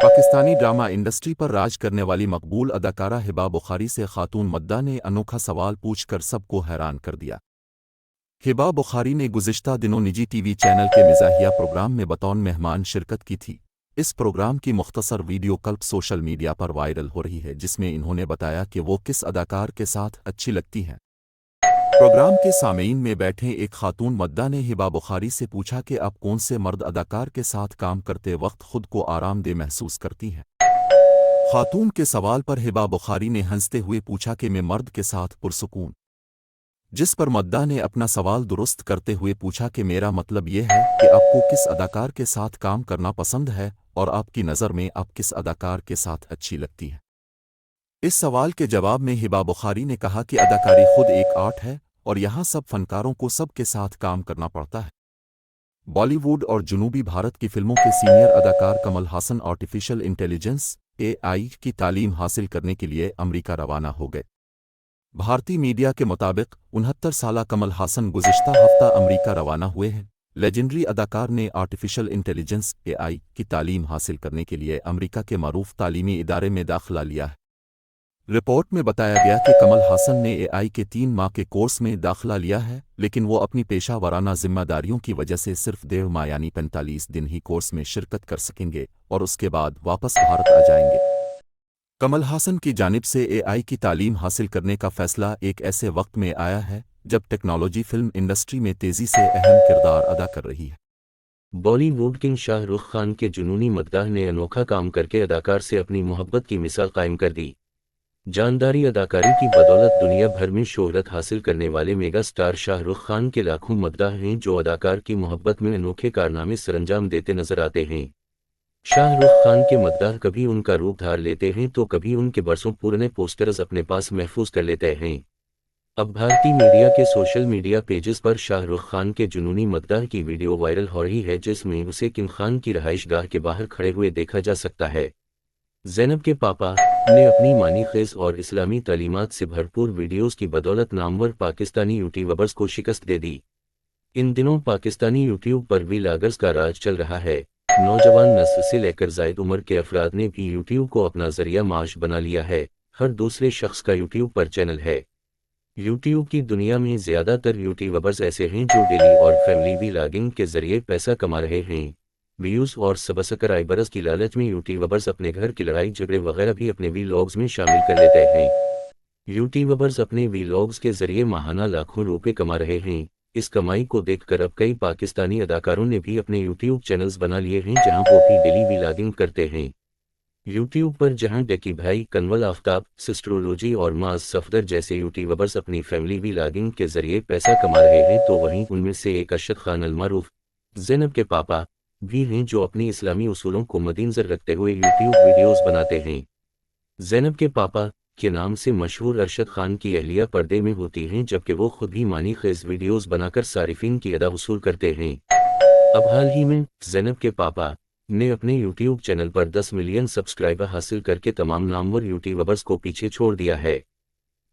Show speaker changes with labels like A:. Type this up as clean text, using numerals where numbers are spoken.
A: Pakistani drama industry पर राज करने वाली मकबूल अदाकारा हिबा बुखारी से खातून मद्दा ने अनोखा सवाल पूछकर सबको हैरान कर दिया। हिबा बुखारी ने गुज़िश्ता दिनों निजी टीवी चैनल के मिज़ाहिया प्रोग्राम में बतौर मेहमान शिरकत की थी। इस प्रोग्राम की मुख्तसर वीडियो क्लिप सोशल मीडिया पर वायरल हो रही है, जिसमें इन्होंने बताया कि वो किस अदाकार के साथ अच्छी लगती हैं। प्रोग्राम के सामीन में बैठे एक खातून मद्दा ने हिबा बुखारी से पूछा कि आप कौन से मर्द अदाकार के साथ काम करते वक्त खुद को आरामदेह महसूस करती हैं। खातून के सवाल पर हिबा बुखारी ने हंसते हुए पूछा कि मैं मर्द के साथ पुरसुकून, जिस पर मद्दा ने अपना सवाल दुरुस्त करते हुए पूछा कि मेरा मतलब यह है कि आपको किस अदाकार के साथ काम करना पसंद है और आपकी नज़र में आप किस अदाकार के साथ अच्छी लगती हैं। इस सवाल के जवाब में हिबा बुखारी ने कहा कि अदाकारी खुद एक आर्ट है और यहाँ सब फनकारों को सबके साथ काम करना पड़ता है। बॉलीवुड और जनूबी भारत की फिल्मों के सीनियर अदाकार Kamal Haasan artificial intelligence (AI) की तालीम हासिल करने के लिए अमेरिका रवाना हो गए। भारतीय मीडिया के मुताबिक 69 साला कमल हासन गुज़िश्ता हफ्ता अमेरिका रवाना हुए हैं। लेजेंडरी अदाकार ने आर्टिफिशियल इंटेलिजेंस (AI) की तालीम हासिल करने के लिए अमेरिका के मारूफ तालीमी इदारे में दाखिला लिया है। रिपोर्ट में बताया गया कि कमल हासन ने AI के 3 माह के कोर्स में दाखिला लिया है, लेकिन वो अपनी पेशा वराना जिम्मेदारियों की वजह से सिर्फ 1.5 माह यानी 45 दिन ही कोर्स में शिरकत कर सकेंगे और उसके बाद वापस भारत आ जाएंगे। कमल हासन की जानिब से AI की तालीम हासिल करने का फैसला एक ऐसे वक्त में आया है जब टेक्नोलॉजी फिल्म इंडस्ट्री में तेज़ी से अहम किरदार अदा कर रही है।
B: बॉलीवुड किंग शाहरुख खान के जुनूनी मद्दाह ने अनोखा काम करके अदाकार से अपनी मोहब्बत की मिसाल कायम कर दी। जानदारी अदाकारी की बदौलत दुनिया भर में शोहरत हासिल करने वाले मेगा स्टार शाहरुख खान के लाखों मद्दाह हैं जो अदाकार की मोहब्बत में अनोखे कारनामे सरंजाम देते नजर आते हैं। शाहरुख खान के मद्दाह कभी उनका रूप धार लेते हैं तो कभी उनके बरसों पुराने पोस्टर्स अपने पास महफूज कर लेते हैं। अब भारतीय मीडिया के सोशल मीडिया पेजेस पर शाहरुख खान के जुनूनी मद्दाह की वीडियो वायरल हो रही है, जिसमें उसे किंग खान की रहाइशगाह के बाहर खड़े हुए देखा जा सकता है। ज़ैनब के पापा ने अपनी मानी खेज और इस्लामी तालीमात से भरपूर वीडियोस की बदौलत नामवर पाकिस्तानी यूट्यूबर्स को शिकस्त दे दी। इन दिनों पाकिस्तानी यूट्यूब पर व्लॉगर्स का राज चल रहा है। नौजवान नस्ल से लेकर जायद उम्र के अफराद ने भी यूट्यूब को अपना जरिया माश बना लिया है। हर दूसरे शख्स का यूट्यूब पर चैनल है। यूट्यूब की दुनिया में ज़्यादातर यूट्यूबर्स ऐसे हैं जो डेली और फैमिली व्लॉगिंग के जरिए पैसा कमा रहे हैं। व्यूज़ और सब्सक्राइबर्स की लालच में यूट्यूबर्स अपने घर की लड़ाई झगड़े वगैरह भी अपने व्लॉग्स में शामिल कर लेते हैं। यूट्यूबर्स अपने व्लॉग्स के जरिए माहाना लाखों रुपए कमा रहे हैं। इस कमाई को देखकर अब कई पाकिस्तानी अदाकारों ने भी अपने यूट्यूब चैनल्स बना लिए हैं, जहां वो भी डेली व्लॉगिंग करते हैं। यूट्यूब पर जहां डेकी भाई, कन्वल आफ्ताब, सिस्ट्रोलॉजी और माज सफदर जैसे यूट्यूबर्स अपनी फैमिली व्लॉगिंग के जरिए पैसा कमा रहे हैं, तो वहीं उनमें से एक अरशद खान अलमारूफ ज़ैनब के पापा भी हैं जो अपनी इस्लामी उसूलों को मद्देनजर रखते हुए यूट्यूब वीडियोस बनाते हैं। ज़ैनब के पापा के नाम से मशहूर अरशद खान की अहलिया पर्दे में होती हैं, जबकि वो खुद भी मानी खेज वीडियोस बनाकर सारिफीन की अदा वसूल करते हैं। अब हाल ही में ज़ैनब के पापा ने अपने यूट्यूब चैनल पर 10 मिलियन सब्सक्राइबर हासिल करके तमाम नामवर यूट्यूबर्स को पीछे छोड़ दिया है।